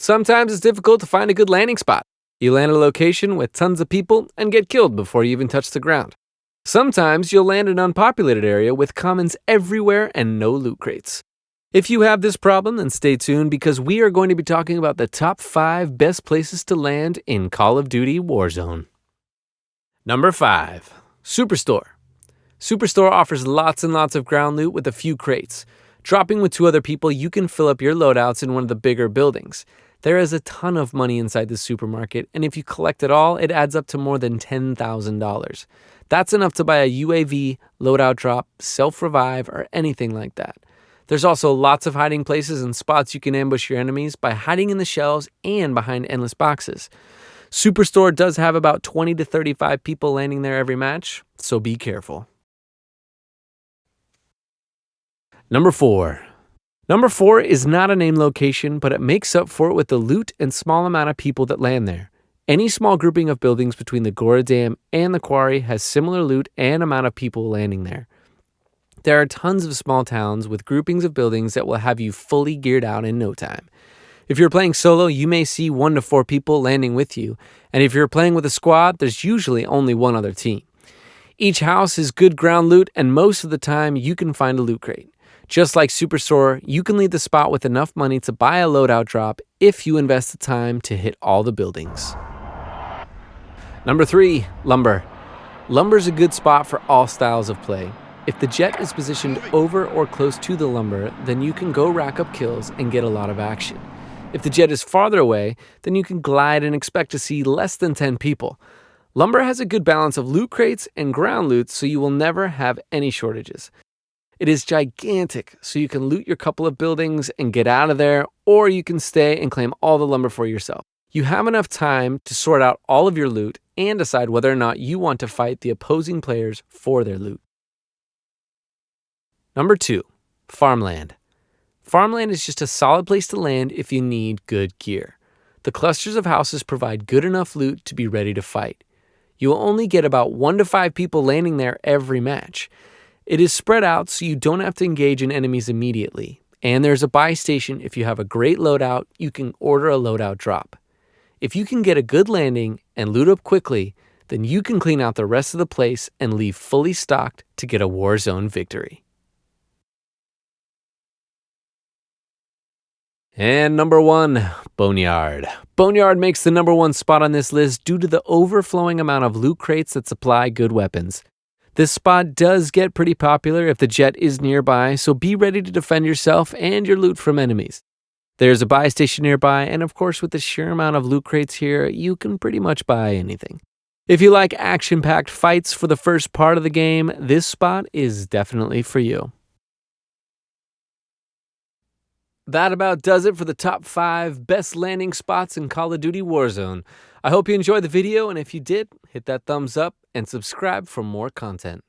Sometimes it's difficult to find a good landing spot. You land a location with tons of people and get killed before you even touch the ground. Sometimes you'll land in an unpopulated area with commons everywhere and no loot crates. If you have this problem, then stay tuned because we are going to be talking about the top 5 best places to land in Call of Duty Warzone. Number 5. Superstore. Superstore offers lots and lots of ground loot with a few crates. Dropping with 2 other people, you can fill up your loadouts in one of the bigger buildings. There is a ton of money inside this supermarket, and if you collect it all, it adds up to more than $10,000. That's enough to buy a UAV, loadout drop, self-revive, or anything like that. There's also lots of hiding places and spots you can ambush your enemies by hiding in the shelves and behind endless boxes. Superstore does have about 20 to 35 people landing there every match, so be careful. Number 4. Number 4 is not a named location, but it makes up for it with the loot and small amount of people that land there. Any small grouping of buildings between the Gora Dam and the quarry has similar loot and amount of people landing there. There are tons of small towns with groupings of buildings that will have you fully geared out in no time. If you're playing solo, you may see 1 to 4 people landing with you, and if you're playing with a squad, there's usually only one other team. Each house is good ground loot, and most of the time you can find a loot crate. Just like Superstore, you can leave the spot with enough money to buy a loadout drop if you invest the time to hit all the buildings. Number 3, lumber. Lumber's a good spot for all styles of play. If the jet is positioned over or close to the lumber, then you can go rack up kills and get a lot of action. If the jet is farther away, then you can glide and expect to see less than 10 people. Lumber has a good balance of loot crates and ground loot, so you will never have any shortages. It is gigantic, so you can loot your couple of buildings and get out of there, or you can stay and claim all the lumber for yourself. You have enough time to sort out all of your loot and decide whether or not you want to fight the opposing players for their loot. Number 2, farmland. Farmland is just a solid place to land if you need good gear. The clusters of houses provide good enough loot to be ready to fight. You will only get about 1 to 5 people landing there every match. It is spread out so you don't have to engage in enemies immediately. And there's a buy station if you have a great loadout, you can order a loadout drop. If you can get a good landing and loot up quickly, then you can clean out the rest of the place and leave fully stocked to get a Warzone victory. And number 1, Boneyard. Boneyard makes the number 1 spot on this list due to the overflowing amount of loot crates that supply good weapons. This spot does get pretty popular if the jet is nearby, so be ready to defend yourself and your loot from enemies. There's a buy station nearby, and of course with the sheer amount of loot crates here, you can pretty much buy anything. If you like action-packed fights for the first part of the game, this spot is definitely for you. That about does it for the top 5 best landing spots in Call of Duty Warzone. I hope you enjoyed the video, and if you did, hit that thumbs up and subscribe for more content.